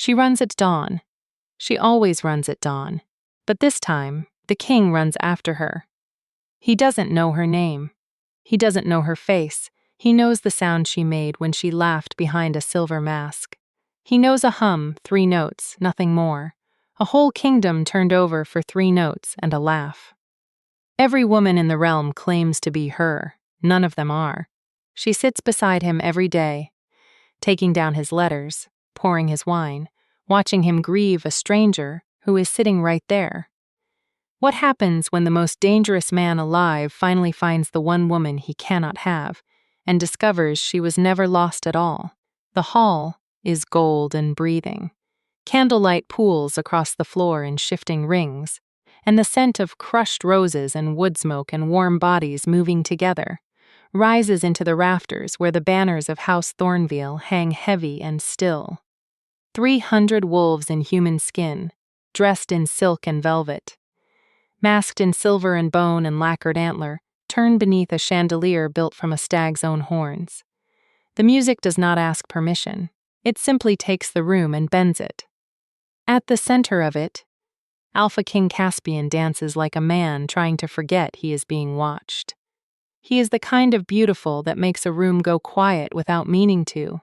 She runs at dawn. She always runs at dawn. But this time, the king runs after her. He doesn't know her name. He doesn't know her face. He knows the sound she made when she laughed behind a silver mask. He knows a hum, 3 notes, nothing more. A whole kingdom turned over for 3 notes and a laugh. Every woman in the realm claims to be her. None of them are. She sits beside him every day, taking down his letters, pouring his wine, watching him grieve a stranger who is sitting right there. What happens when the most dangerous man alive finally finds the one woman he cannot have and discovers she was never lost at all? The hall is gold and breathing. Candlelight pools across the floor in shifting rings, and the scent of crushed roses and wood smoke and warm bodies moving together rises into the rafters where the banners of House Thornville hang heavy and still. 300 wolves in human skin, dressed in silk and velvet, masked in silver and bone and lacquered antler, turn beneath a chandelier built from a stag's own horns. The music does not ask permission. It simply takes the room and bends it. At the center of it, Alpha King Caspian dances like a man trying to forget he is being watched. He is the kind of beautiful that makes a room go quiet without meaning to.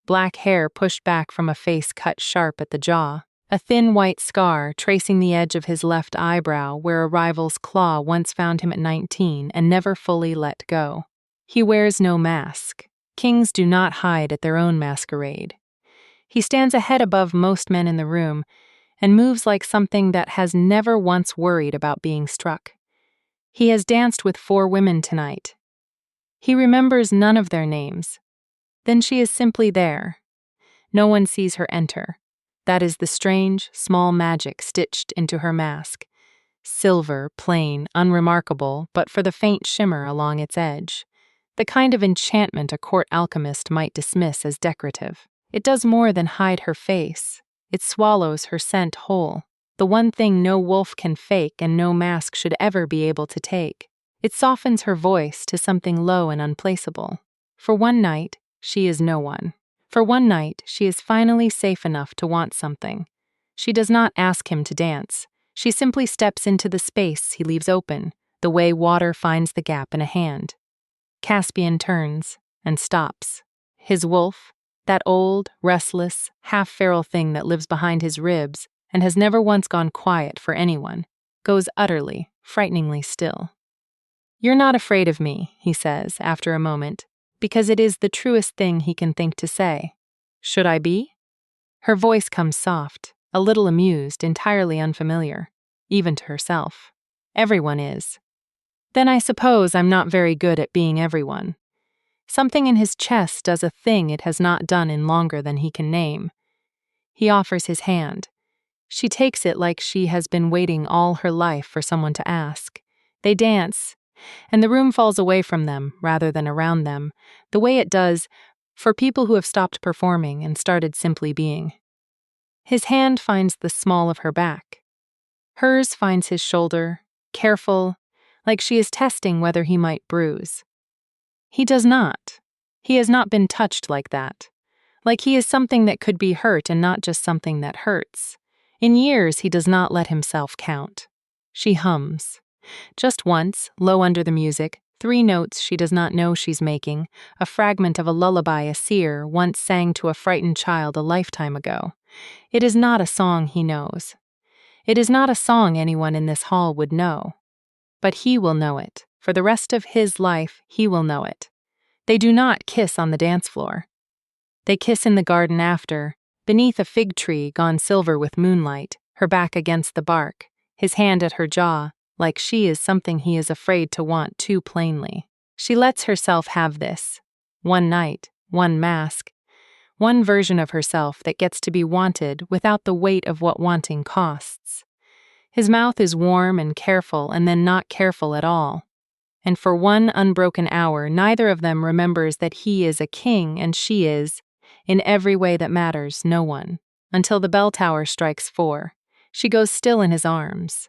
Black hair pushed back from a face cut sharp at the jaw, a thin white scar tracing the edge of his left eyebrow where a rival's claw once found him at 19 and never fully let go. He wears no mask. Kings do not hide at their own masquerade. He stands a head above most men in the room and moves like something that has never once worried about being struck. He has danced with 4 women tonight. He remembers none of their names. Then she is simply there. No one sees her enter. That is the strange, small magic stitched into her mask. Silver, plain, unremarkable, but for the faint shimmer along its edge. The kind of enchantment a court alchemist might dismiss as decorative. It does more than hide her face. It swallows her scent whole. The one thing no wolf can fake and no mask should ever be able to take. It softens her voice to something low and unplaceable. For one night, she is no one. For one night, she is finally safe enough to want something. She does not ask him to dance. She simply steps into the space he leaves open, the way water finds the gap in a hand. Caspian turns and stops. His wolf, that old, restless, half-feral thing that lives behind his ribs and has never once gone quiet for anyone, goes utterly, frighteningly still. "You're not afraid of me," he says after a moment, because it is the truest thing he can think to say. "Should I be?" Her voice comes soft, a little amused, entirely unfamiliar, even to herself. "Everyone is." "Then I suppose I'm not very good at being everyone." Something in his chest does a thing it has not done in longer than he can name. He offers his hand. She takes it like she has been waiting all her life for someone to ask. They dance, and the room falls away from them rather than around them, the way it does for people who have stopped performing and started simply being. His hand finds the small of her back. Hers finds his shoulder, careful, like she is testing whether he might bruise. He does not. He has not been touched like that. Like he is something that could be hurt and not just something that hurts. In years, he does not let himself count. She hums. Just once, low under the music, 3 notes she does not know she's making, a fragment of a lullaby a seer once sang to a frightened child a lifetime ago. It is not a song he knows. It is not a song anyone in this hall would know. But he will know it. For the rest of his life, he will know it. They do not kiss on the dance floor. They kiss in the garden after, beneath a fig tree gone silver with moonlight, her back against the bark, his hand at her jaw, like she is something he is afraid to want too plainly. She lets herself have this. One night, one mask, one version of herself that gets to be wanted without the weight of what wanting costs. His mouth is warm and careful and then not careful at all. And for one unbroken hour, neither of them remembers that he is a king and she is, in every way that matters, no one. Until the bell tower strikes 4. She goes still in his arms.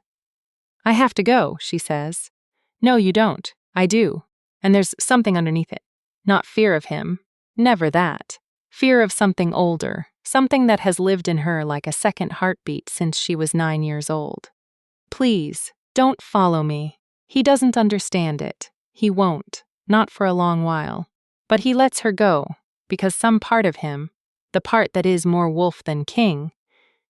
"I have to go," she says. "No, you don't. I do. And there's something underneath it. Not fear of him. Never that. Fear of something older, something that has lived in her like a second heartbeat since she was 9 years old. Please, don't follow me. He doesn't understand it. He won't, not for a long while. But he lets her go, because some part of him, the part that is more wolf than king,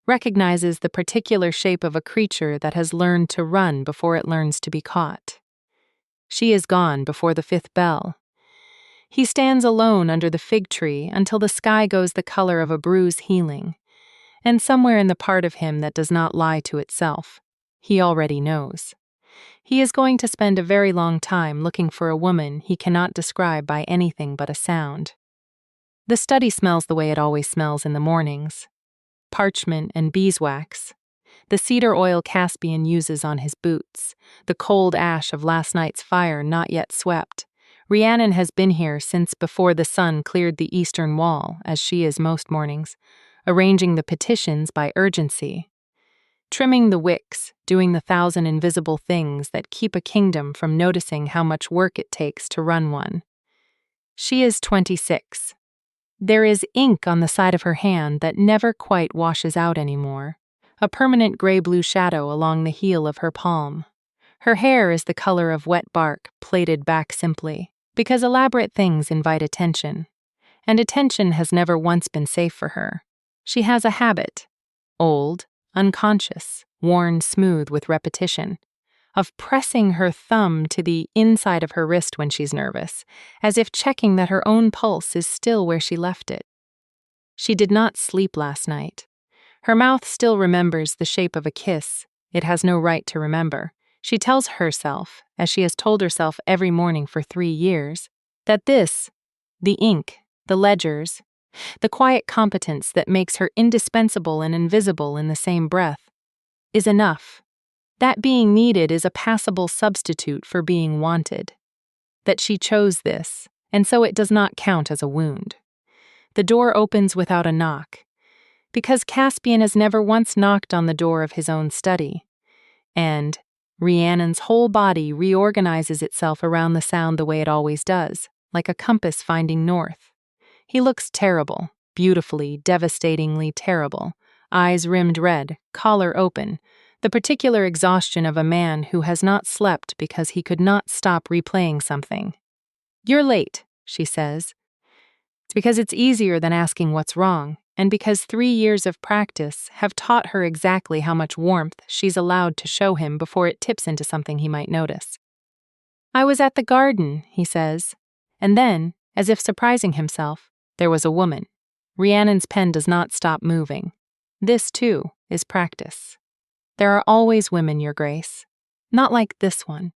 recognizes the particular shape of a creature that has learned to run before it learns to be caught. She is gone before the 5th bell. He stands alone under the fig tree until the sky goes the color of a bruise healing, and somewhere in the part of him that does not lie to itself, he already knows. He is going to spend a very long time looking for a woman he cannot describe by anything but a sound. The study smells the way it always smells in the mornings. Parchment and beeswax, the cedar oil Caspian uses on his boots, the cold ash of last night's fire not yet swept. Rhiannon has been here since before the sun cleared the eastern wall, as she is most mornings, arranging the petitions by urgency, trimming the wicks, doing the 1,000 invisible things that keep a kingdom from noticing how much work it takes to run one. She is 26. There is ink on the side of her hand that never quite washes out anymore, a permanent gray-blue shadow along the heel of her palm. Her hair is the color of wet bark, plaited back simply, because elaborate things invite attention, and attention has never once been safe for her. She has a habit, old, unconscious, worn smooth with repetition, of pressing her thumb to the inside of her wrist when she's nervous, as if checking that her own pulse is still where she left it. She did not sleep last night. Her mouth still remembers the shape of a kiss it has no right to remember. She tells herself, as she has told herself every morning for 3 years, that this, the ink, the ledgers, the quiet competence that makes her indispensable and invisible in the same breath, is enough. That being needed is a passable substitute for being wanted. That she chose this, and so it does not count as a wound. The door opens without a knock, because Caspian has never once knocked on the door of his own study, and Rhiannon's whole body reorganizes itself around the sound the way it always does, like a compass finding north. He looks terrible, beautifully, devastatingly terrible, eyes rimmed red, collar open, the particular exhaustion of a man who has not slept because he could not stop replaying something. "You're late," she says. It's because it's easier than asking what's wrong, and because 3 years of practice have taught her exactly how much warmth she's allowed to show him before it tips into something he might notice. "I was at the garden," he says, and then, as if surprising himself, there was a woman. Rhiannon's pen does not stop moving. This, too, is practice. There are always women, Your Grace. Not like this one.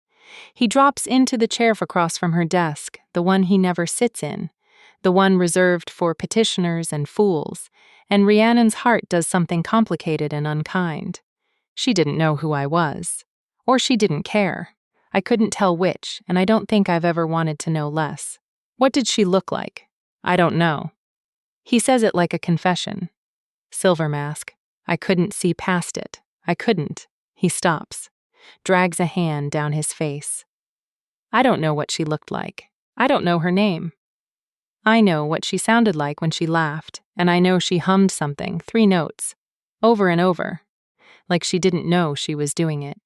He drops into the chair across from her desk, the one he never sits in, the one reserved for petitioners and fools, and Rhiannon's heart does something complicated and unkind. She didn't know who I was. Or she didn't care. I couldn't tell which, and I don't think I've ever wanted to know less. What did she look like? I don't know. He says it like a confession. Silver mask. I couldn't see past it. I couldn't. He stops, drags a hand down his face. I don't know what she looked like. I don't know her name. I know what she sounded like when she laughed, and I know she hummed something, 3 notes, over and over, like she didn't know she was doing it,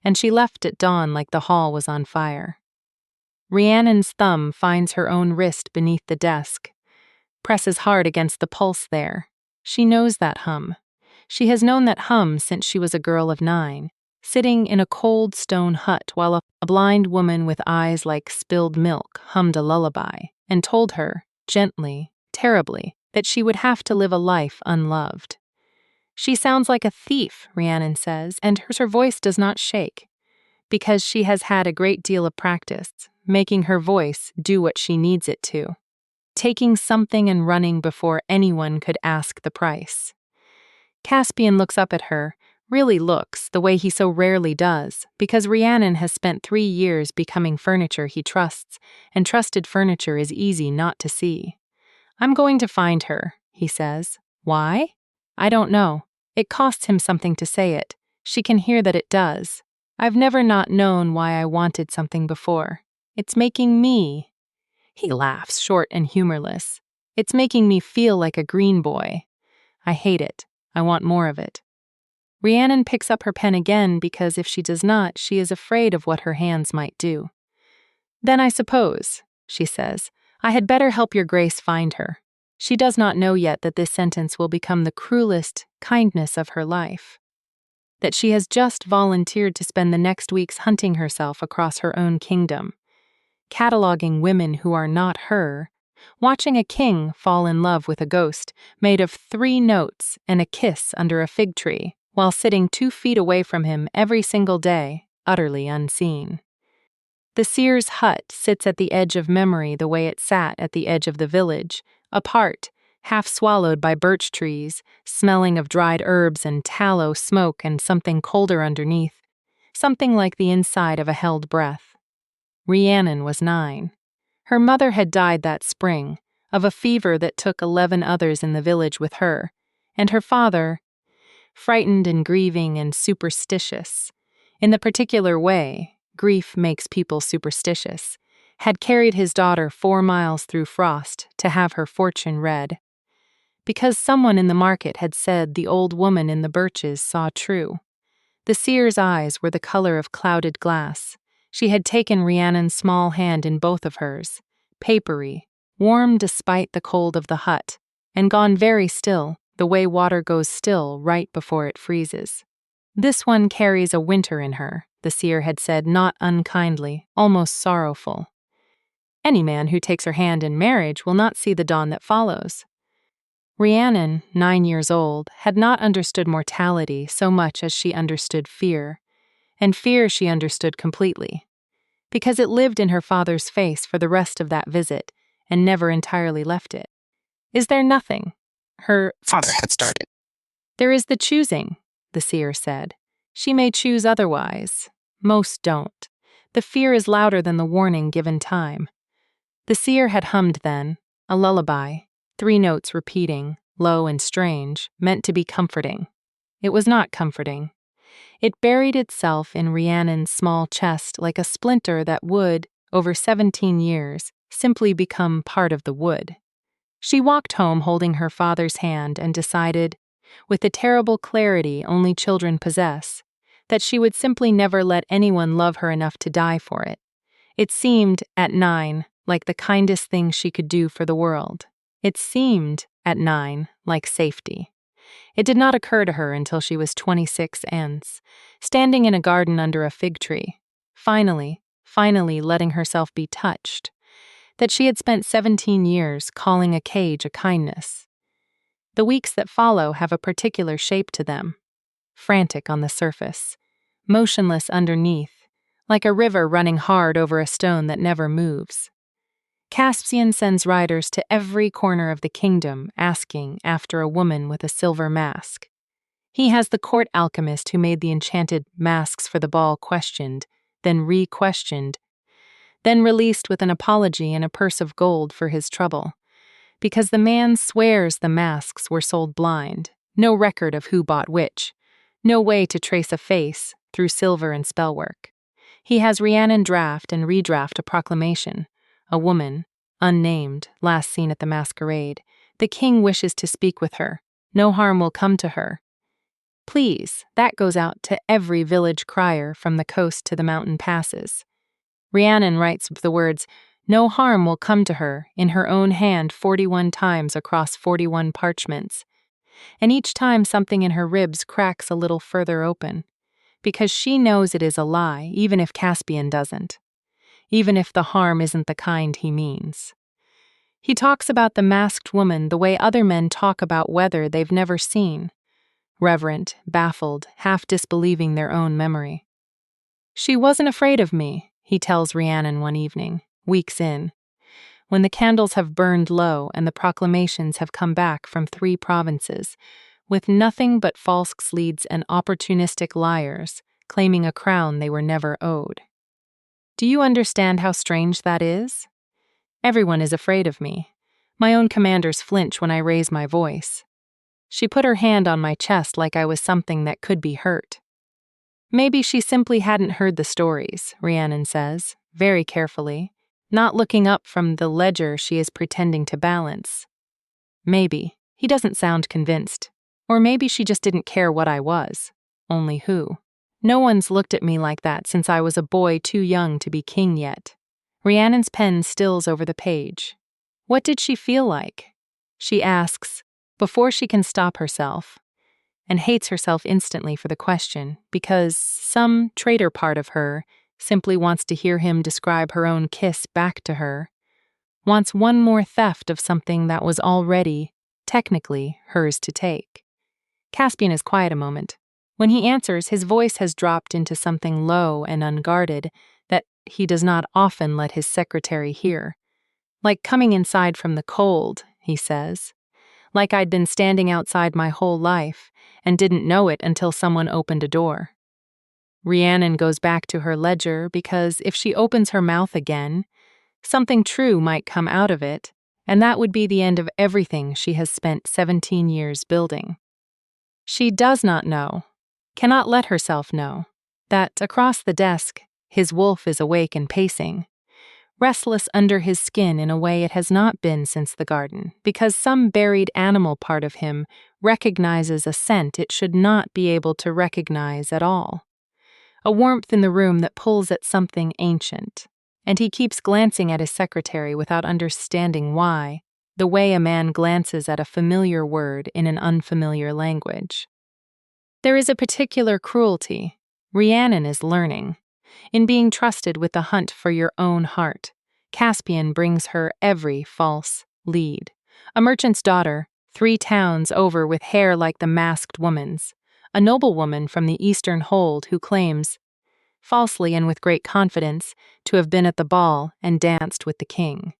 and she left at dawn like the hall was on fire. Rhiannon's thumb finds her own wrist beneath the desk, presses hard against the pulse there. She knows that hum. She has known that hum since she was a girl of 9, sitting in a cold stone hut while a blind woman with eyes like spilled milk hummed a lullaby and told her, gently, terribly, that she would have to live a life unloved. She sounds like a thief, Rhiannon says, and her voice does not shake, because she has had a great deal of practice, making her voice do what she needs it to, taking something and running before anyone could ask the price. Caspian looks up at her, really looks the way he so rarely does, because Rhiannon has spent 3 years becoming furniture he trusts, and trusted furniture is easy not to see. I'm going to find her, he says. Why? I don't know. It costs him something to say it. She can hear that it does. I've never not known why I wanted something before. It's making me. He laughs, short and humorless. It's making me feel like a green boy. I hate it. I want more of it. Rhiannon picks up her pen again because if she does not, she is afraid of what her hands might do. Then I suppose, she says, I had better help your grace find her. She does not know yet that this sentence will become the cruelest kindness of her life. That she has just volunteered to spend the next weeks hunting herself across her own kingdom, cataloging women who are not her, watching a king fall in love with a ghost made of 3 notes and a kiss under a fig tree, while sitting 2 feet away from him every single day, utterly unseen. The seer's hut sits at the edge of memory the way it sat at the edge of the village, apart, half swallowed by birch trees, smelling of dried herbs and tallow smoke and something colder underneath, something like the inside of a held breath. Rhiannon was 9. Her mother had died that spring, of a fever that took 11 others in the village with her, and her father, frightened and grieving and superstitious, in the particular way grief makes people superstitious, had carried his daughter 4 miles through frost to have her fortune read. Because someone in the market had said the old woman in the birches saw true. The seer's eyes were the color of clouded glass. She had taken Rhiannon's small hand in both of hers, papery, warm despite the cold of the hut, and gone very still, the way water goes still right before it freezes. This one carries a winter in her, the seer had said not unkindly, almost sorrowful. Any man who takes her hand in marriage will not see the dawn that follows. Rhiannon, 9 years old, had not understood mortality so much as she understood fear, and fear she understood completely, because it lived in her father's face for the rest of that visit and never entirely left it. Is there nothing? Her father had started. There is the choosing, the seer said. She may choose otherwise. Most don't. The fear is louder than the warning given time. The seer had hummed then, a lullaby, 3 notes repeating, low and strange, meant to be comforting. It was not comforting. It buried itself in Rhiannon's small chest like a splinter that would, over 17 years, simply become part of the wood. She walked home holding her father's hand and decided, with the terrible clarity only children possess, that she would simply never let anyone love her enough to die for it. It seemed, at 9, like the kindest thing she could do for the world. It seemed, at 9, like safety. It did not occur to her until she was 26 and, standing in a garden under a fig tree, finally letting herself be touched, that she had spent 17 years calling a cage a kindness. The weeks that follow have a particular shape to them, frantic on the surface, motionless underneath, like a river running hard over a stone that never moves. Caspian sends riders to every corner of the kingdom asking after a woman with a silver mask. He has the court alchemist who made the enchanted masks for the ball questioned, then re-questioned, then released with an apology and a purse of gold for his trouble. Because the man swears the masks were sold blind, no record of who bought which, no way to trace a face through silver and spellwork. He has Rhiannon draft and redraft a proclamation. A woman, unnamed, last seen at the masquerade. The king wishes to speak with her. No harm will come to her. Please, that goes out to every village crier from the coast to the mountain passes. Rhiannon writes the words, "No harm will come to her," in her own hand 41 times across 41 parchments. And each time something in her ribs cracks a little further open, because she knows it is a lie, even if Caspian doesn't. Even if the harm isn't the kind he means. He talks about the masked woman the way other men talk about weather they've never seen, reverent, baffled, half disbelieving their own memory. She wasn't afraid of me, he tells Rhiannon one evening, weeks in, when the candles have burned low and the proclamations have come back from 3 provinces, with nothing but false sleeds and opportunistic liars claiming a crown they were never owed. Do you understand how strange that is? Everyone is afraid of me. My own commanders flinch when I raise my voice. She put her hand on my chest like I was something that could be hurt. Maybe she simply hadn't heard the stories, Rhiannon says, very carefully, not looking up from the ledger she is pretending to balance. Maybe. He doesn't sound convinced. Or maybe she just didn't care what I was, only who. No one's looked at me like that since I was a boy too young to be king yet. Rhiannon's pen stills over the page. What did she feel like? She asks, before she can stop herself, and hates herself instantly for the question because some traitor part of her simply wants to hear him describe her own kiss back to her, wants one more theft of something that was already, technically, hers to take. Caspian is quiet a moment. When he answers, his voice has dropped into something low and unguarded that he does not often let his secretary hear. Like coming inside from the cold, he says. Like I'd been standing outside my whole life and didn't know it until someone opened a door. Rhiannon goes back to her ledger because if she opens her mouth again, something true might come out of it, and that would be the end of everything she has spent 17 years building. She does not know, cannot let herself know, that across the desk, his wolf is awake and pacing, restless under his skin in a way it has not been since the garden, because some buried animal part of him recognizes a scent it should not be able to recognize at all. A warmth in the room that pulls at something ancient, and he keeps glancing at his secretary without understanding why, the way a man glances at a familiar word in an unfamiliar language. There is a particular cruelty, Rhiannon is learning, in being trusted with the hunt for your own heart. Caspian brings her every false lead. A merchant's daughter, 3 towns over with hair like the masked woman's. A noblewoman from the eastern hold who claims, falsely and with great confidence, to have been at the ball and danced with the king.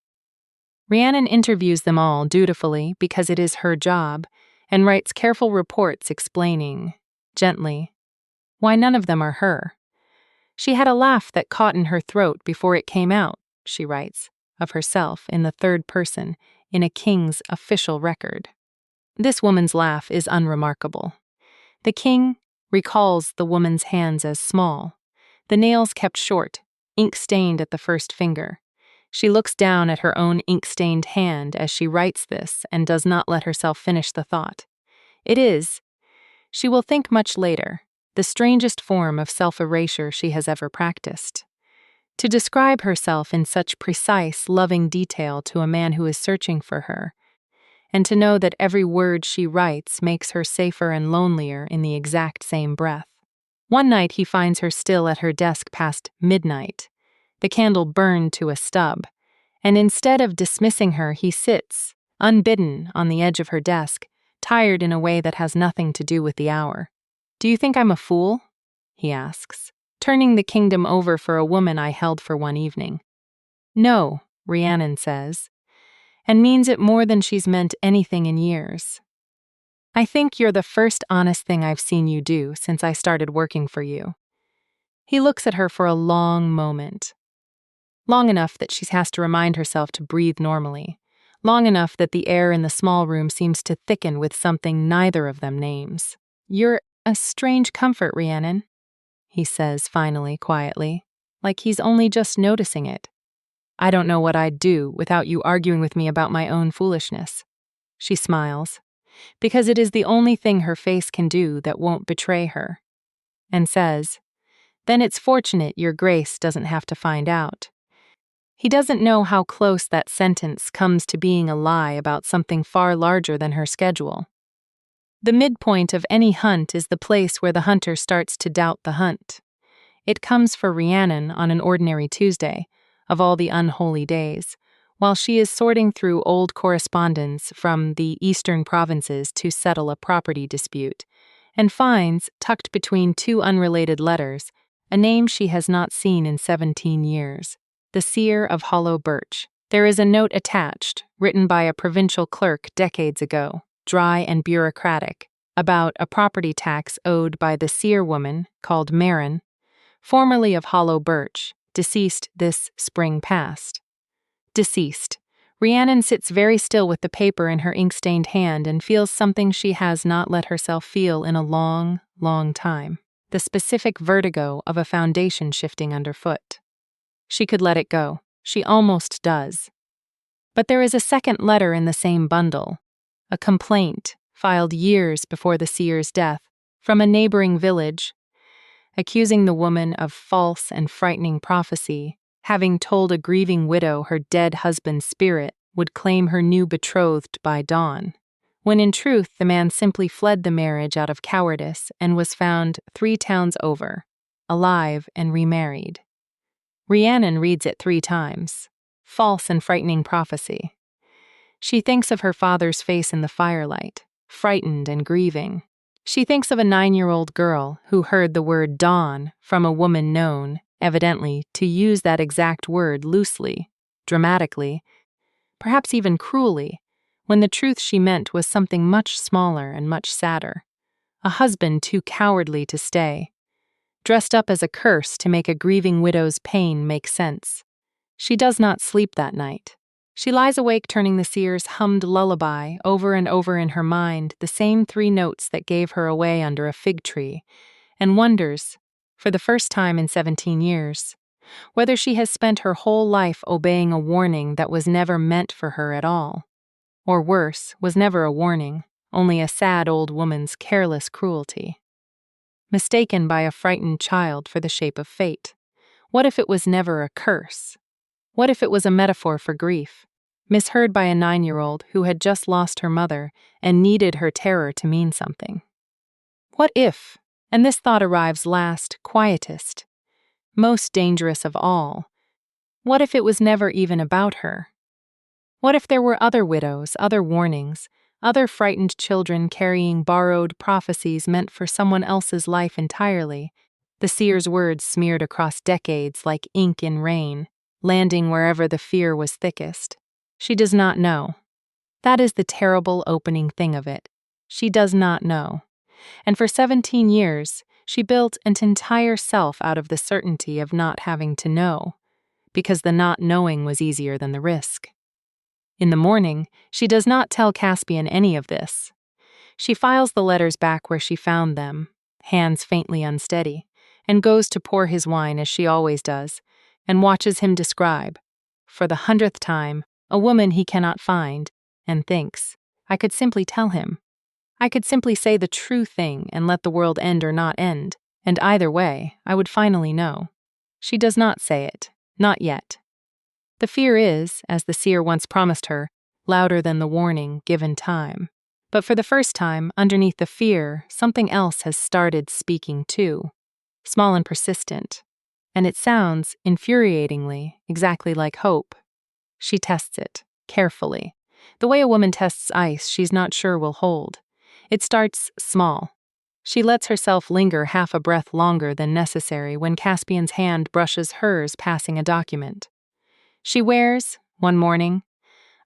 Rhiannon interviews them all dutifully because it is her job, and writes careful reports explaining, gently, why none of them are her. She had a laugh that caught in her throat before it came out, she writes, of herself in the third person in a king's official record. This woman's laugh is unremarkable. The king recalls the woman's hands as small, the nails kept short, ink-stained at the first finger. She looks down at her own ink-stained hand as she writes this and does not let herself finish the thought. It is, she will think much later, the strangest form of self-erasure she has ever practiced. To describe herself in such precise, loving detail to a man who is searching for her, and to know that every word she writes makes her safer and lonelier in the exact same breath. One night he finds her still at her desk past midnight, the candle burned to a stub, and instead of dismissing her, he sits, unbidden, on the edge of her desk, tired in a way that has nothing to do with the hour. "Do you think I'm a fool?" he asks, turning the kingdom over for a woman I held for one evening. "No," Rhiannon says, and means it more than she's meant anything in years. "I think you're the first honest thing I've seen you do since I started working for you." He looks at her for a long moment. Long enough that she has to remind herself to breathe normally. Long enough that the air in the small room seems to thicken with something neither of them names. "You're a strange comfort, Rhiannon," he says finally, quietly, like he's only just noticing it. "I don't know what I'd do without you arguing with me about my own foolishness." She smiles, because it is the only thing her face can do that won't betray her, and says, "Then it's fortunate your grace doesn't have to find out." He doesn't know how close that sentence comes to being a lie about something far larger than her schedule. The midpoint of any hunt is the place where the hunter starts to doubt the hunt. It comes for Rhiannon on an ordinary Tuesday, of all the unholy days, while she is sorting through old correspondence from the eastern provinces to settle a property dispute, and finds, tucked between 2 unrelated letters, a name she has not seen in 17 years. The Seer of Hollow Birch. There is a note attached, written by a provincial clerk decades ago, dry and bureaucratic, about a property tax owed by the seer woman, called Marin, formerly of Hollow Birch, deceased this spring past. Deceased. Rhiannon sits very still with the paper in her ink-stained hand and feels something she has not let herself feel in a long, long time. The specific vertigo of a foundation shifting underfoot. She could let it go. She almost does. But there is a second letter in the same bundle, a complaint filed years before the seer's death, from a neighboring village, accusing the woman of false and frightening prophecy, having told a grieving widow her dead husband's spirit would claim her new betrothed by dawn, when in truth the man simply fled the marriage out of cowardice and was found 3 towns over, alive and remarried. Rhiannon reads it 3 times. False and frightening prophecy. She thinks of her father's face in the firelight, frightened and grieving. She thinks of a 9-year-old girl who heard the word dawn from a woman known, evidently, to use that exact word loosely, dramatically, perhaps even cruelly, when the truth she meant was something much smaller and much sadder. A husband too cowardly to stay, dressed up as a curse to make a grieving widow's pain make sense. She does not sleep that night. She lies awake turning the seer's hummed lullaby over and over in her mind, the same 3 notes that gave her away under a fig tree, and wonders, for the first time in 17 years, whether she has spent her whole life obeying a warning that was never meant for her at all. Or worse, was never a warning, only a sad old woman's careless cruelty. Mistaken by a frightened child for the shape of fate. What if it was never a curse? What if it was a metaphor for grief, misheard by a 9-year-old who had just lost her mother and needed her terror to mean something? What if, and this thought arrives last, quietest, most dangerous of all, what if it was never even about her? What if there were other widows, other warnings, other frightened children carrying borrowed prophecies meant for someone else's life entirely, the seer's words smeared across decades like ink in rain, landing wherever the fear was thickest? She does not know. That is the terrible opening thing of it. She does not know. And for 17 years, she built an entire self out of the certainty of not having to know, because the not knowing was easier than the risk. In the morning, she does not tell Caspian any of this. She files the letters back where she found them, hands faintly unsteady, and goes to pour his wine as she always does, and watches him describe, for the 100th time, a woman he cannot find, and thinks, I could simply tell him. I could simply say the true thing and let the world end or not end, and either way, I would finally know. She does not say it, not yet. The fear is, as the seer once promised her, louder than the warning given time. But for the first time, underneath the fear, something else has started speaking too, small and persistent. And it sounds, infuriatingly, exactly like hope. She tests it, carefully. The way a woman tests ice she's not sure will hold. It starts small. She lets herself linger half a breath longer than necessary when Caspian's hand brushes hers passing a document. She wears, one morning,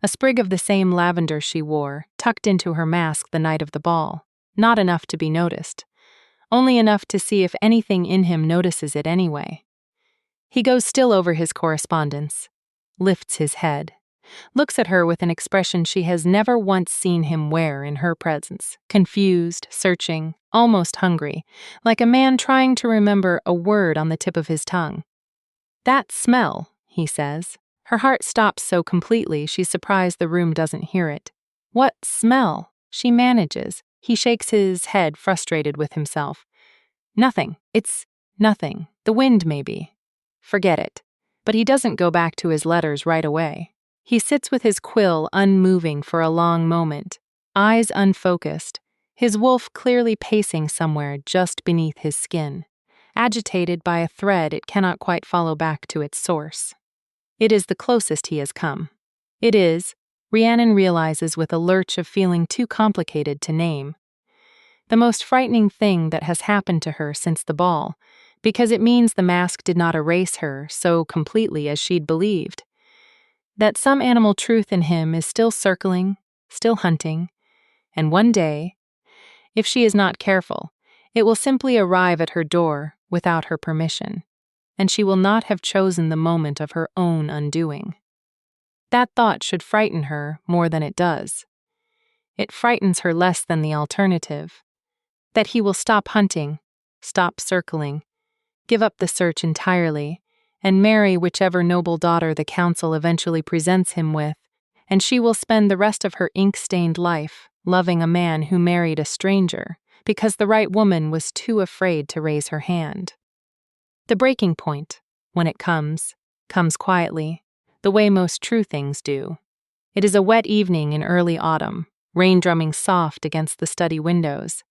a sprig of the same lavender she wore, tucked into her mask the night of the ball, not enough to be noticed, only enough to see if anything in him notices it anyway. He goes still over his correspondence, lifts his head, looks at her with an expression she has never once seen him wear in her presence, confused, searching, almost hungry, like a man trying to remember a word on the tip of his tongue. That smell, he says. Her heart stops so completely she's surprised the room doesn't hear it. What smell? She manages. He shakes his head, frustrated with himself. Nothing. It's nothing. The wind, maybe. Forget it. But he doesn't go back to his letters right away. He sits with his quill unmoving for a long moment, eyes unfocused, his wolf clearly pacing somewhere just beneath his skin, agitated by a thread it cannot quite follow back to its source. It is the closest he has come. It is, Rhiannon realizes with a lurch of feeling too complicated to name, the most frightening thing that has happened to her since the ball, because it means the mask did not erase her so completely as she'd believed. That some animal truth in him is still circling, still hunting, and one day, if she is not careful, it will simply arrive at her door without her permission, and she will not have chosen the moment of her own undoing. That thought should frighten her more than it does. It frightens her less than the alternative, that he will stop hunting, stop circling, give up the search entirely, and marry whichever noble daughter the council eventually presents him with, and she will spend the rest of her ink-stained life loving a man who married a stranger, because the right woman was too afraid to raise her hand. The breaking point, when it comes quietly, the way most true things do. It is a wet evening in early autumn, rain drumming soft against the study windows,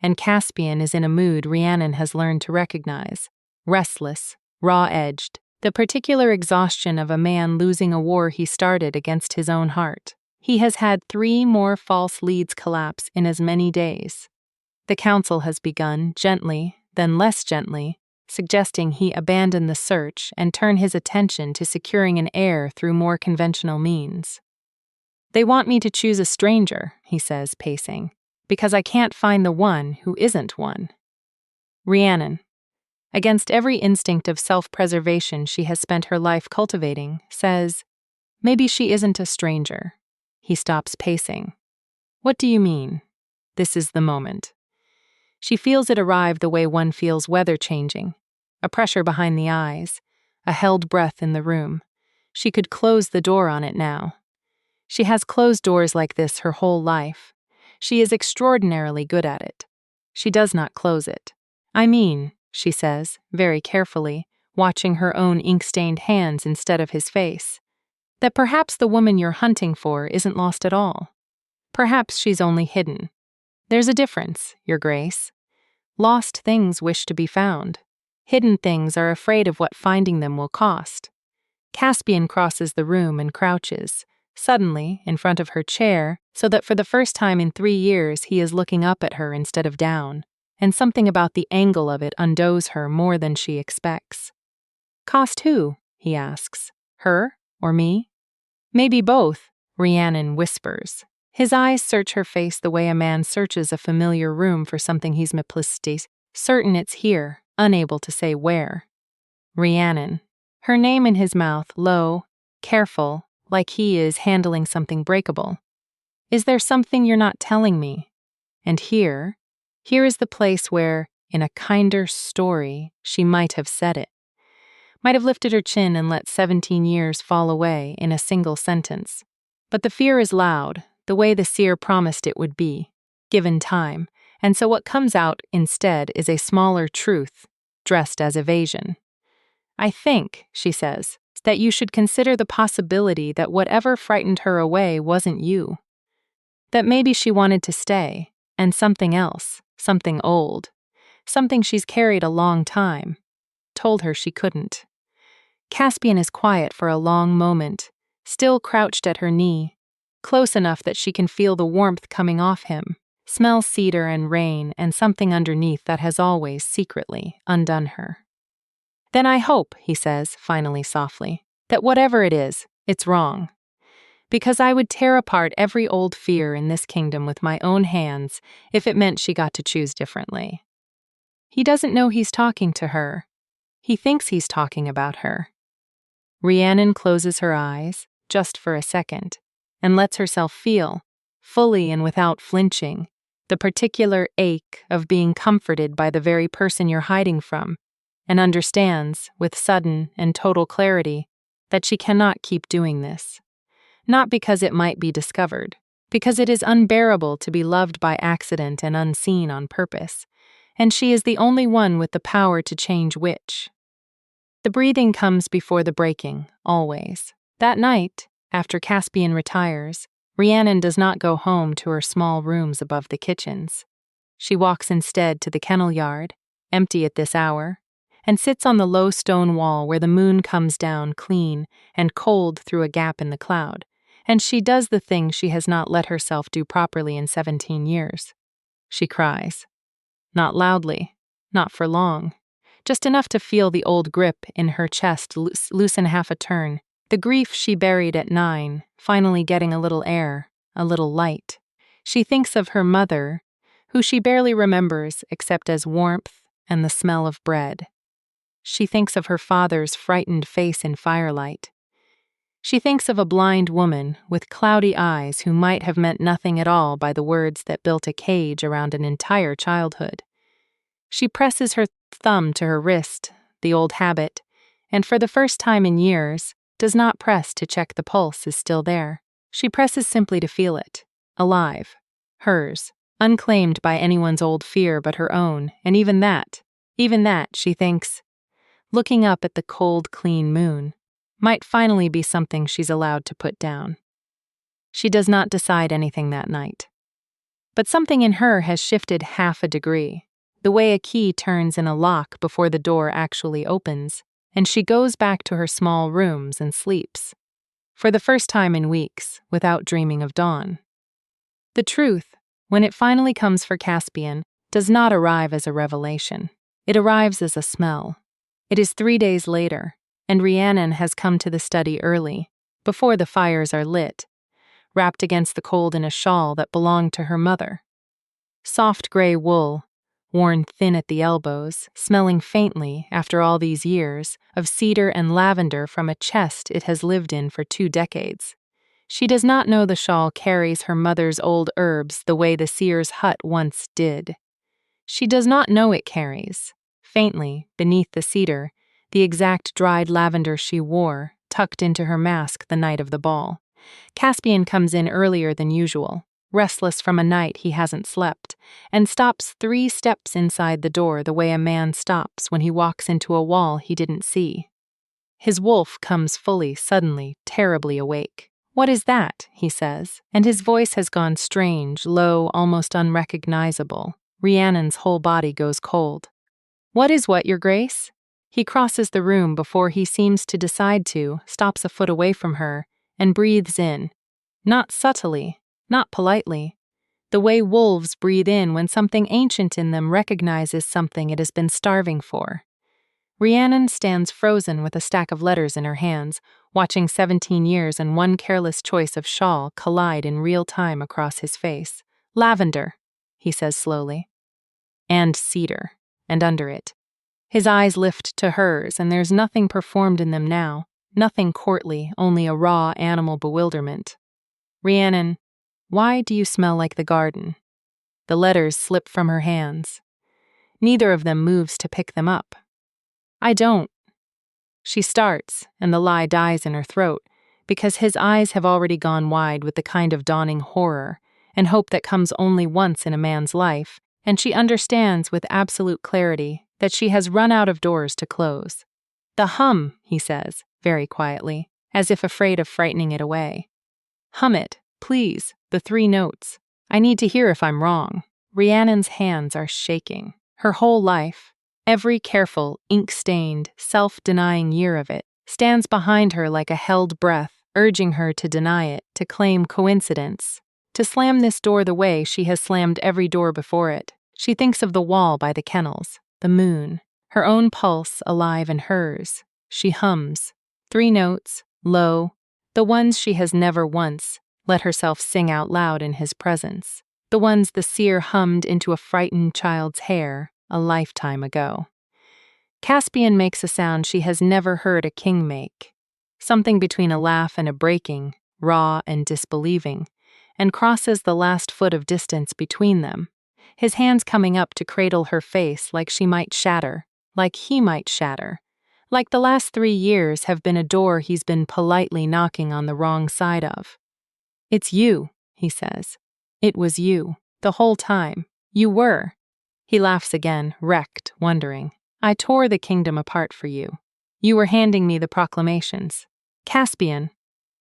and Caspian is in a mood Rhiannon has learned to recognize: restless, raw-edged, the particular exhaustion of a man losing a war he started against his own heart. He has had 3 more false leads collapse in as many days. The council has begun, gently, then less gently, suggesting he abandon the search and turn his attention to securing an heir through more conventional means. "They want me to choose a stranger," he says, pacing, "because I can't find the one who isn't one." Rhiannon, against every instinct of self-preservation she has spent her life cultivating, says, "Maybe she isn't a stranger." He stops pacing. "What do you mean?" This is the moment. She feels it arrive the way one feels weather changing, a pressure behind the eyes, a held breath in the room. She could close the door on it now. She has closed doors like this her whole life. She is extraordinarily good at it. She does not close it. "I mean," she says, very carefully, watching her own ink-stained hands instead of his face, "that perhaps the woman you're hunting for isn't lost at all. Perhaps she's only hidden. There's a difference, Your Grace. Lost things wish to be found. Hidden things are afraid of what finding them will cost." Caspian crosses the room and crouches, suddenly, in front of her chair, so that for the first time in 3 years he is looking up at her instead of down, and something about the angle of it undoes her more than she expects. "Cost who?" he asks. "Her or me?" "Maybe both," Rhiannon whispers. His eyes search her face the way a man searches a familiar room for something he's misplaced, certain it's here, unable to say where. Rhiannon, her name in his mouth, low, careful, like he is handling something breakable. "Is there something you're not telling me?" And here is the place where, in a kinder story, she might have said it. Might have lifted her chin and let 17 years fall away in a single sentence. But the fear is loud, the way the seer promised it would be, given time, and so what comes out instead is a smaller truth, dressed as evasion. "I think," she says, "that you should consider the possibility that whatever frightened her away wasn't you. That maybe she wanted to stay, and something else, something old, something she's carried a long time, told her she couldn't." Caspian is quiet for a long moment, still crouched at her knee, close enough that she can feel the warmth coming off him, smell cedar and rain and something underneath that has always, secretly, undone her. "Then I hope," he says, finally softly, "that whatever it is, it's wrong. Because I would tear apart every old fear in this kingdom with my own hands if it meant she got to choose differently." He doesn't know he's talking to her. He thinks he's talking about her. Rhiannon closes her eyes, just for a second, and lets herself feel, fully and without flinching, the particular ache of being comforted by the very person you're hiding from, and understands, with sudden and total clarity, that she cannot keep doing this. Not because it might be discovered, because it is unbearable to be loved by accident and unseen on purpose, and she is the only one with the power to change which. The breathing comes before the breaking, always. That night, after Caspian retires, Rhiannon does not go home to her small rooms above the kitchens. She walks instead to the kennel yard, empty at this hour, and sits on the low stone wall where the moon comes down clean and cold through a gap in the cloud, and she does the thing she has not let herself do properly in 17 years. She cries. Not loudly, not for long, just enough to feel the old grip in her chest loosen half a turn, the grief she buried at 9, finally getting a little air, a little light. She thinks of her mother, who she barely remembers except as warmth and the smell of bread. She thinks of her father's frightened face in firelight. She thinks of a blind woman with cloudy eyes who might have meant nothing at all by the words that built a cage around an entire childhood. She presses her thumb to her wrist, the old habit, and for the first time in years, does not press to check the pulse is still there. She presses simply to feel it, alive. Hers, unclaimed by anyone's old fear but her own, and even that, she thinks, looking up at the cold, clean moon, might finally be something she's allowed to put down. She does not decide anything that night. But something in her has shifted half a degree, the way a key turns in a lock before the door actually opens, and she goes back to her small rooms and sleeps, for the first time in weeks, without dreaming of dawn. The truth, when it finally comes for Caspian, does not arrive as a revelation. It arrives as a smell. It is 3 days later, and Rhiannon has come to the study early, before the fires are lit, wrapped against the cold in a shawl that belonged to her mother. Soft gray wool, worn thin at the elbows, smelling faintly, after all these years, of cedar and lavender from a chest it has lived in for 2 decades. She does not know the shawl carries her mother's old herbs the way the seer's hut once did. She does not know it carries, faintly, beneath the cedar, the exact dried lavender she wore, tucked into her mask the night of the ball. Caspian comes in earlier than usual, restless from a night he hasn't slept, and stops 3 steps inside the door the way a man stops when he walks into a wall he didn't see. His wolf comes fully, suddenly, terribly awake. "What is that?" he says, and his voice has gone strange, low, almost unrecognizable. Rhiannon's whole body goes cold. "What is what, Your Grace?" He crosses the room before he seems to decide to, stops a foot away from her, and breathes in. Not subtly, not politely. The way wolves breathe in when something ancient in them recognizes something it has been starving for. Rhiannon stands frozen with a stack of letters in her hands, watching 17 years and one careless choice of shawl collide in real time across his face. "Lavender," he says slowly. "And cedar," and under it. His eyes lift to hers, and there's nothing performed in them now, nothing courtly, only a raw animal bewilderment. "Rhiannon, why do you smell like the garden?" The letters slip from her hands. Neither of them moves to pick them up. "I don't." She starts, and the lie dies in her throat, because his eyes have already gone wide with the kind of dawning horror and hope that comes only once in a man's life, and she understands with absolute clarity that she has run out of doors to close. "The hum," he says, very quietly, as if afraid of frightening it away. "Hum it, please, the 3 notes. I need to hear if I'm wrong." Rhiannon's hands are shaking. Her whole life, every careful, ink-stained, self-denying year of it, stands behind her like a held breath, urging her to deny it, to claim coincidence, to slam this door the way she has slammed every door before it. She thinks of the wall by the kennels, the moon, her own pulse alive in hers. She hums. 3 notes, low, the ones she has never once let herself sing out loud in his presence, the ones the seer hummed into a frightened child's hair a lifetime ago. Caspian makes a sound she has never heard a king make, something between a laugh and a breaking, raw and disbelieving, and crosses the last foot of distance between them, his hands coming up to cradle her face like she might shatter, like he might shatter, like the last 3 years have been a door he's been politely knocking on the wrong side of. "It's you," he says. "It was you, the whole time. You were." He laughs again, wrecked, wondering. "I tore the kingdom apart for you. You were handing me the proclamations. Caspian."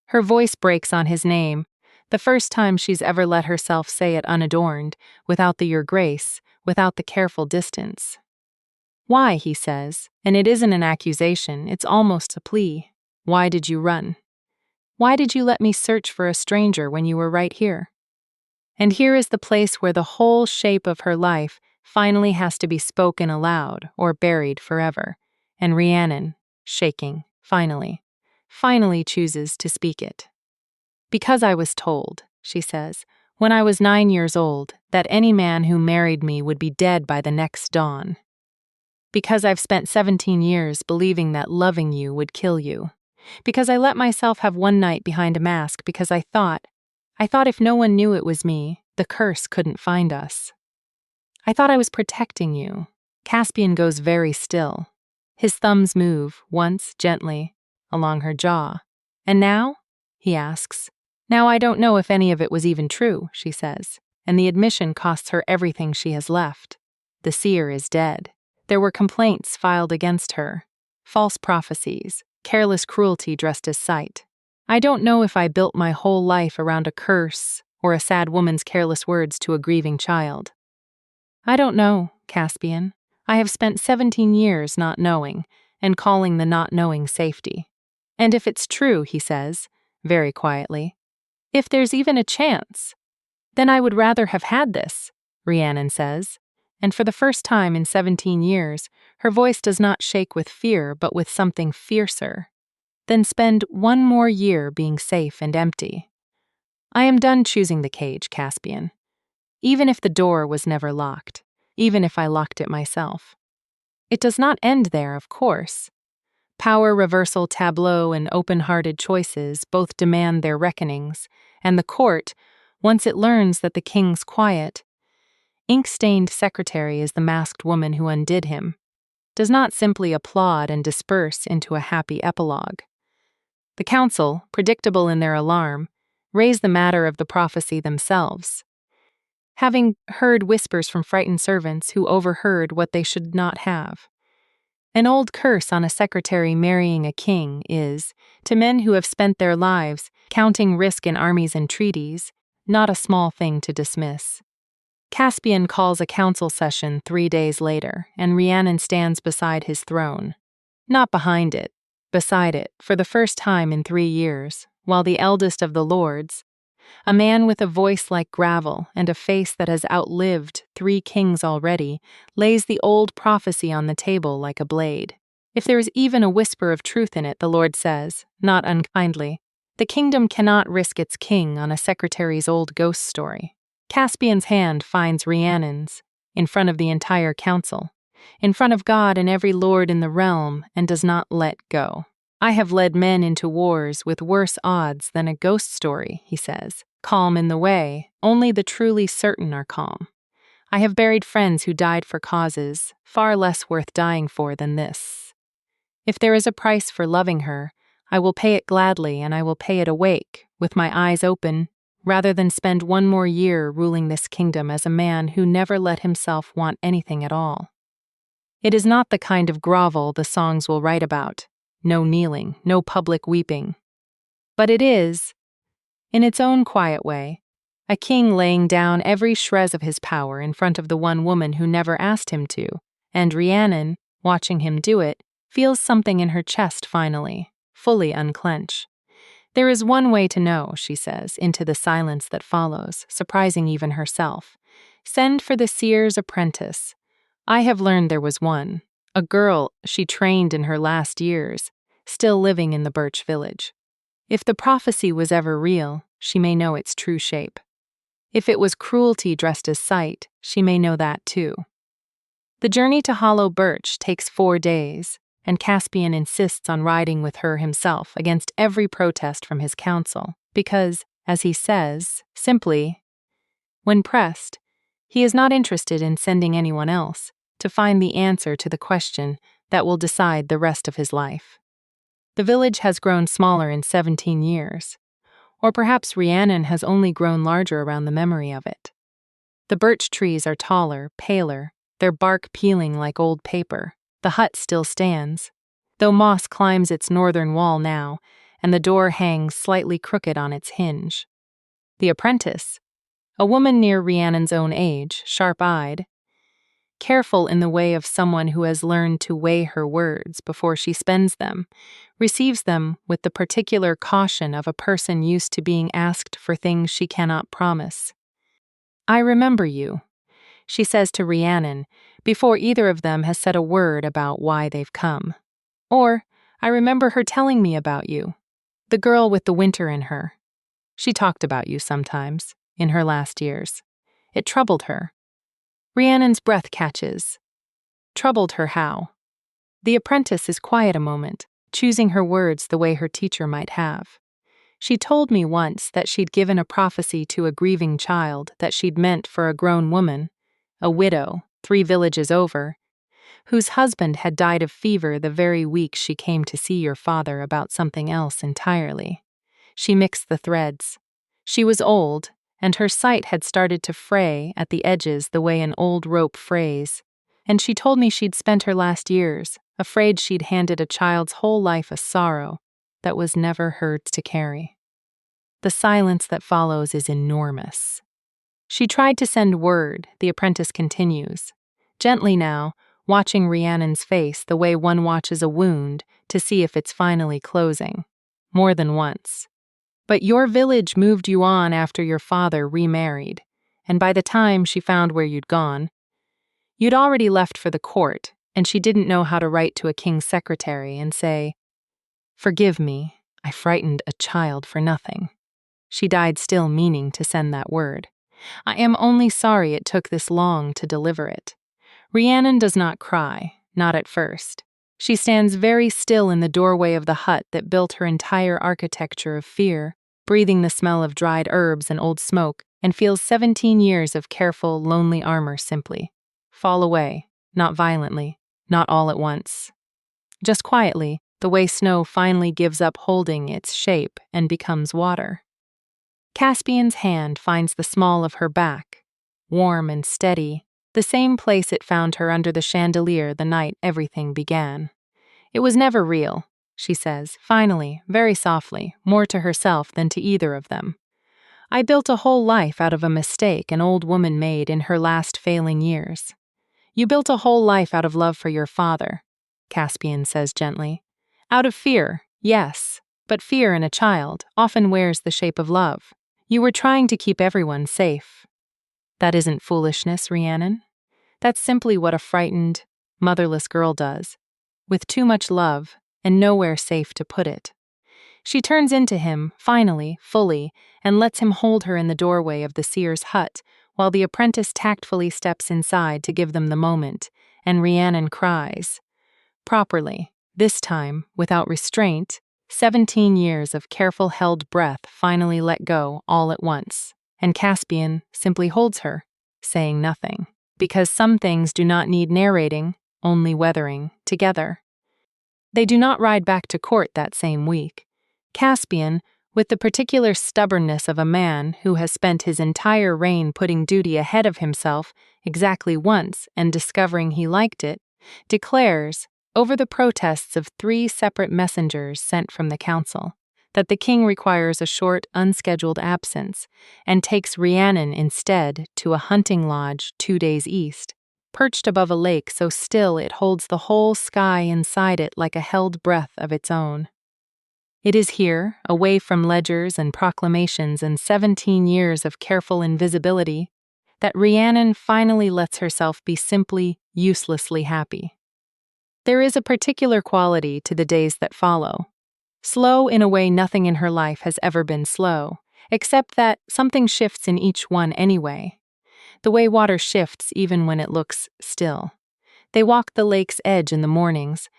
Her voice breaks on his name, the first time she's ever let herself say it unadorned, without the "Your Grace," without the careful distance. "Why," he says, and it isn't an accusation, it's almost a plea. "Why did you run? Why did you let me search for a stranger when you were right here?" And here is the place where the whole shape of her life finally has to be spoken aloud or buried forever, and Rhiannon, shaking, finally chooses to speak it. "Because I was told," she says, "when I was 9 years old, that any man who married me would be dead by the next dawn. Because I've spent 17 years believing that loving you would kill you. Because I let myself have one night behind a mask because I thought if no one knew it was me, the curse couldn't find us. I thought I was protecting you." Caspian goes very still. His thumbs move, once gently, along her jaw. "And now?" he asks. "Now I don't know if any of it was even true," she says. and the admission costs her everything she has left. The seer is dead. There were complaints filed against her. False prophecies, careless cruelty dressed as sight. I don't know if I built my whole life around a curse or a sad woman's careless words to a grieving child. I don't know, Caspian. I have spent 17 years not knowing, and calling the not knowing safety. And if it's true, he says, very quietly, if there's even a chance, then I would rather have had this, Rhiannon says, and for the first time in 17 years, her voice does not shake with fear but with something fiercer. Then spend one more year being safe and empty. I am done choosing the cage, Caspian. Even if the door was never locked, even if I locked it myself. It does not end there, of course. Power reversal tableau and open-hearted choices both demand their reckonings, and the court, once it learns that the king's quiet, ink-stained secretary is the masked woman who undid him, does not simply applaud and disperse into a happy epilogue. The council, predictable in their alarm, raise the matter of the prophecy themselves. Having heard whispers from frightened servants who overheard what they should not have. An old curse on a secretary marrying a king is, to men who have spent their lives counting risk in armies and treaties, not a small thing to dismiss. Caspian calls a council session 3 days later, and Rhiannon stands beside his throne. Not behind it, beside it, for the first time in 3 years, while the eldest of the lords, a man with a voice like gravel and a face that has outlived 3 kings already, lays the old prophecy on the table like a blade. If there is even a whisper of truth in it, the Lord says, not unkindly, the kingdom cannot risk its king on a secretary's old ghost story. Caspian's hand finds Rhiannon's, in front of the entire council, in front of God and every lord in the realm, and does not let go. I have led men into wars with worse odds than a ghost story, he says, calm in the way, only the truly certain are calm. I have buried friends who died for causes far less worth dying for than this. If there is a price for loving her, I will pay it gladly, and I will pay it awake, with my eyes open, rather than spend 1 more year ruling this kingdom as a man who never let himself want anything at all. It is not the kind of grovel the songs will write about, no kneeling, no public weeping. But it is, in its own quiet way, a king laying down every shred of his power in front of the one woman who never asked him to, and Rhiannon, watching him do it, feels something in her chest finally, fully unclench. There is one way to know, she says, into the silence that follows, surprising even herself. Send for the seer's apprentice. I have learned there was one, a girl she trained in her last years, still living in the Birch village. If the prophecy was ever real, she may know its true shape. If it was cruelty dressed as sight, she may know that too. The journey to Hollow Birch takes 4 days, and Caspian insists on riding with her himself against every protest from his council, because, as he says, simply, when pressed, he is not interested in sending anyone else to find the answer to the question that will decide the rest of his life. The village has grown smaller in 17 years, or perhaps Rhiannon has only grown larger around the memory of it. The birch trees are taller, paler, their bark peeling like old paper. The hut still stands, though moss climbs its northern wall now, and the door hangs slightly crooked on its hinge. The apprentice, a woman near Rhiannon's own age, sharp-eyed, careful in the way of someone who has learned to weigh her words before she spends them, receives them with the particular caution of a person used to being asked for things she cannot promise. I remember you, she says to Rhiannon, before either of them has said a word about why they've come. Or, I remember her telling me about you, the girl with the winter in her. She talked about you sometimes, in her last years. It troubled her. Rhiannon's breath catches. Troubled her how? The apprentice is quiet a moment, choosing her words the way her teacher might have. She told me once that she'd given a prophecy to a grieving child that she'd meant for a grown woman, a widow, 3 villages over, whose husband had died of fever the very week she came to see your father about something else entirely. She mixed the threads. She was old, and her sight had started to fray at the edges the way an old rope frays. And she told me she'd spent her last years afraid she'd handed a child's whole life a sorrow that was never hers to carry. The silence that follows is enormous. She tried to send word, the apprentice continues. Gently now, watching Rhiannon's face the way one watches a wound to see if it's finally closing. More than once. But your village moved you on after your father remarried, and by the time she found where you'd gone, you'd already left for the court, and she didn't know how to write to a king's secretary and say, "Forgive me, I frightened a child for nothing." She died still meaning to send that word. I am only sorry it took this long to deliver it. Rhiannon does not cry, not at first. She stands very still in the doorway of the hut that built her entire architecture of fear, breathing the smell of dried herbs and old smoke, and feels 17 years of careful, lonely armor simply fall away, not violently, not all at once. Just quietly, the way snow finally gives up holding its shape and becomes water. Caspian's hand finds the small of her back, warm and steady, the same place it found her under the chandelier the night everything began. It was never real, she says, finally, very softly, more to herself than to either of them. I built a whole life out of a mistake an old woman made in her last failing years. You built a whole life out of love for your father, Caspian says gently. Out of fear, yes, but fear in a child often wears the shape of love. You were trying to keep everyone safe. That isn't foolishness, Rhiannon. That's simply what a frightened, motherless girl does, with too much love and nowhere safe to put it. She turns into him, finally, fully, and lets him hold her in the doorway of the seer's hut, while the apprentice tactfully steps inside to give them the moment, and Rhiannon cries. Properly, this time, without restraint, 17 years of careful held breath finally let go all at once, and Caspian simply holds her, saying nothing, because some things do not need narrating, only weathering together. They do not ride back to court that same week. Caspian, with the particular stubbornness of a man who has spent his entire reign putting duty ahead of himself exactly once and discovering he liked it, declares, over the protests of 3 separate messengers sent from the council, that the king requires a short, unscheduled absence and takes Rhiannon instead to a hunting lodge 2 days east, perched above a lake so still it holds the whole sky inside it like a held breath of its own. It is here, away from ledgers and proclamations and 17 years of careful invisibility, that Rhiannon finally lets herself be simply, uselessly happy. There is a particular quality to the days that follow. Slow in a way nothing in her life has ever been slow, except that something shifts in each one anyway. The way water shifts even when it looks still. They walk the lake's edge in the mornings,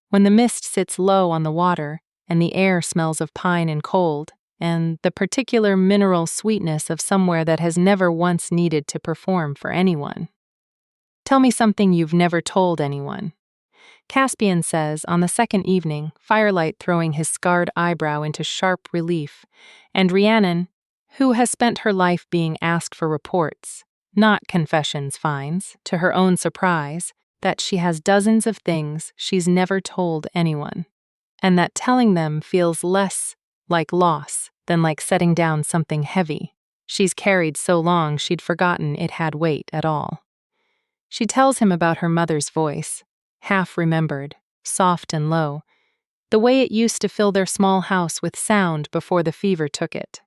when the mist sits low on the water, and the air smells of pine and cold, and the particular mineral sweetness of somewhere that has never once needed to perform for anyone. Tell me something you've never told anyone. Caspian says on the second evening, firelight throwing his scarred eyebrow into sharp relief, and Rhiannon, who has spent her life being asked for reports, not confessions finds, to her own surprise, that she has dozens of things she's never told anyone, and that telling them feels less like loss than like setting down something heavy she's carried so long she'd forgotten it had weight at all. She tells him about her mother's voice, half-remembered, soft and low, the way it used to fill their small house with sound before the fever took it.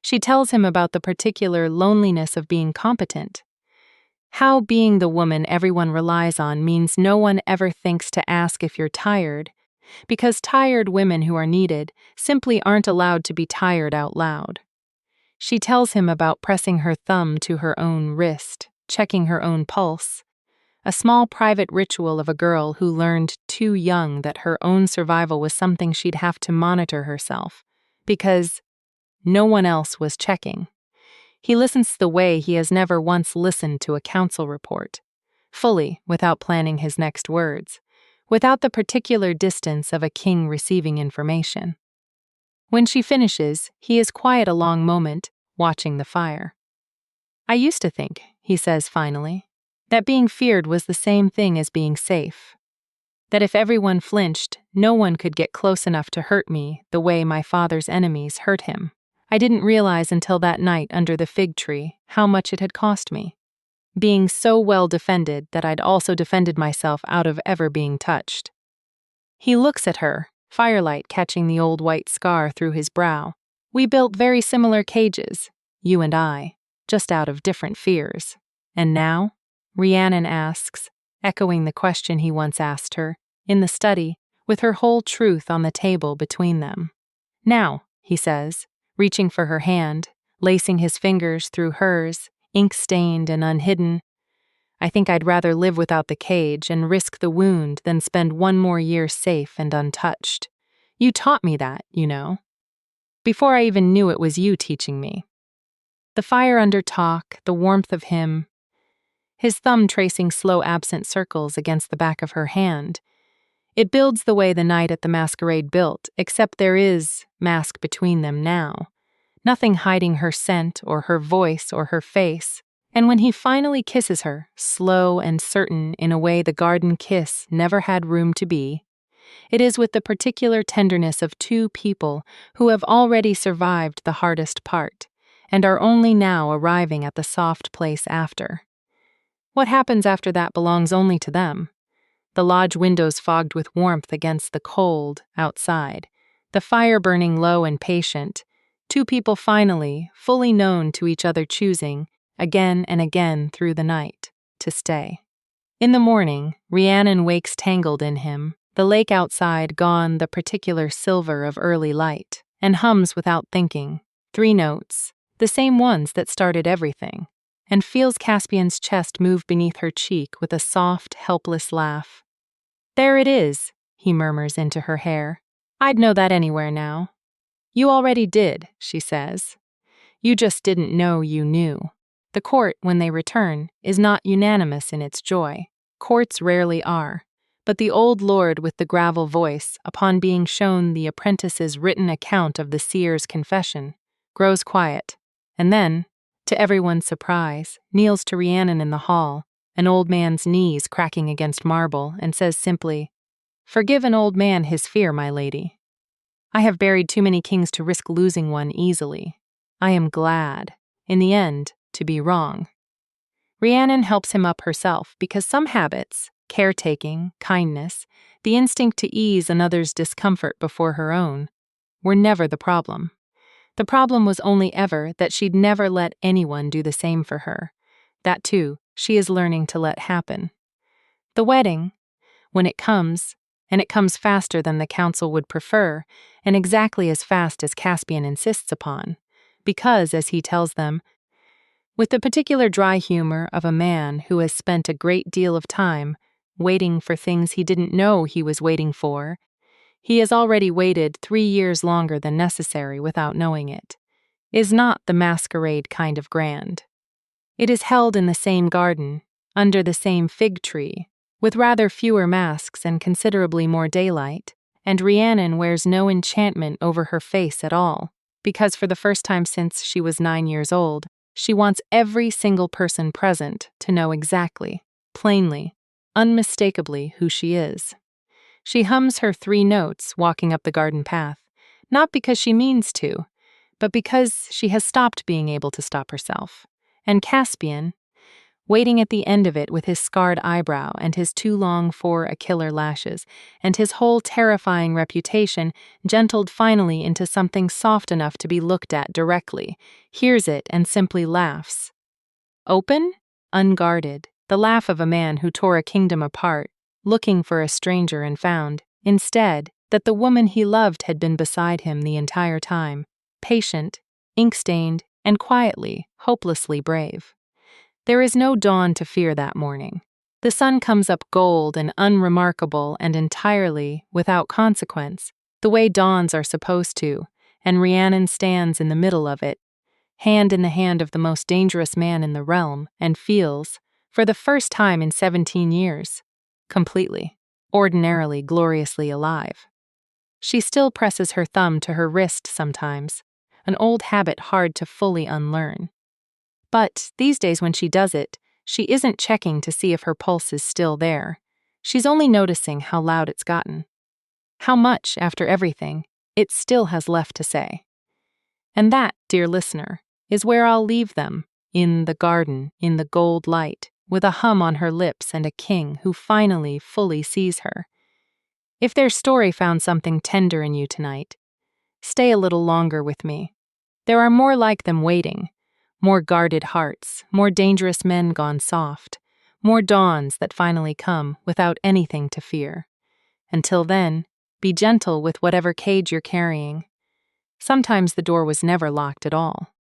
She tells him about the particular loneliness of being competent, how being the woman everyone relies on means no one ever thinks to ask if you're tired, because tired women who are needed simply aren't allowed to be tired out loud. She tells him about pressing her thumb to her own wrist, checking her own pulse, a small private ritual of a girl who learned too young that her own survival was something she'd have to monitor herself, because no one else was checking. He listens the way he has never once listened to a council report, fully, without planning his next words, without the particular distance of a king receiving information. When she finishes, he is quiet a long moment, watching the fire. "I used to think," he says finally, "that being feared was the same thing as being safe. That if everyone flinched, no one could get close enough to hurt me the way my father's enemies hurt him. I didn't realize until that night under the fig tree how much it had cost me. Being so well defended that I'd also defended myself out of ever being touched." He looks at her, firelight catching the old white scar through his brow. "We built very similar cages, you and I, just out of different fears. And now?" Rhiannon asks, echoing the question he once asked her, in the study, with her whole truth on the table between them. "Now," he says, reaching for her hand, lacing his fingers through hers, ink-stained and unhidden. "I think I'd rather live without the cage and risk the wound than spend one more year safe and untouched. You taught me that, you know. Before I even knew it was you teaching me." The fire under talk, the warmth of him, his thumb tracing slow absent circles against the back of her hand. It builds the way the night at the masquerade built, except there is mask between them now. Nothing hiding her scent or her voice or her face. And when he finally kisses her, slow and certain in a way the garden kiss never had room to be, it is with the particular tenderness of two people who have already survived the hardest part, and are only now arriving at the soft place after. What happens after that belongs only to them. The lodge windows fogged with warmth against the cold outside, the fire burning low and patient, two people finally, fully known to each other choosing, again and again through the night, to stay. In the morning, Rhiannon wakes tangled in him, the lake outside gone the particular silver of early light, and hums without thinking, 3 notes, the same ones that started everything, and feels Caspian's chest move beneath her cheek with a soft, helpless laugh. "There it is," he murmurs into her hair. "I'd know that anywhere now." "You already did," she says. "You just didn't know you knew." The court, when they return, is not unanimous in its joy. Courts rarely are. But the old lord with the gravel voice, upon being shown the apprentice's written account of the seer's confession, grows quiet, and then, to everyone's surprise, kneels to Rhiannon in the hall, an old man's knees cracking against marble, and says simply, "Forgive an old man his fear, my lady. I have buried too many kings to risk losing one easily. I am glad, in the end, to be wrong." Rhiannon helps him up herself because some habits, caretaking, kindness, the instinct to ease another's discomfort before her own, were never the problem. The problem was only ever that she'd never let anyone do the same for her. That, too, she is learning to let happen. The wedding, when it comes, and it comes faster than the council would prefer, and exactly as fast as Caspian insists upon, because, as he tells them, with the particular dry humor of a man who has spent a great deal of time waiting for things he didn't know he was waiting for, he has already waited 3 years longer than necessary without knowing it, is not the masquerade kind of grand. It is held in the same garden, under the same fig tree, with rather fewer masks and considerably more daylight, and Rhiannon wears no enchantment over her face at all, because for the first time since she was 9 years old, she wants every single person present to know exactly, plainly, unmistakably who she is. She hums her 3 notes walking up the garden path, not because she means to, but because she has stopped being able to stop herself. And Caspian, waiting at the end of it with his scarred eyebrow and his too long for a killer lashes, and his whole terrifying reputation gentled finally into something soft enough to be looked at directly, hears it and simply laughs. Open? Unguarded. The laugh of a man who tore a kingdom apart, looking for a stranger and found, instead, that the woman he loved had been beside him the entire time, patient, ink-stained, and quietly, hopelessly brave. There is no dawn to fear that morning. The sun comes up gold and unremarkable and entirely without consequence, the way dawns are supposed to, and Rhiannon stands in the middle of it, hand in the hand of the most dangerous man in the realm, and feels, for the first time in 17 years, completely, ordinarily, gloriously alive. She still presses her thumb to her wrist sometimes, an old habit hard to fully unlearn. But these days when she does it, she isn't checking to see if her pulse is still there. She's only noticing how loud it's gotten. How much, after everything, it still has left to say. And that, dear listener, is where I'll leave them, in the garden, in the gold light, with a hum on her lips and a king who finally fully sees her. If their story found something tender in you tonight, stay a little longer with me. There are more like them waiting, more guarded hearts, more dangerous men gone soft, more dawns that finally come without anything to fear. Until then, be gentle with whatever cage you're carrying. Sometimes the door was never locked at all.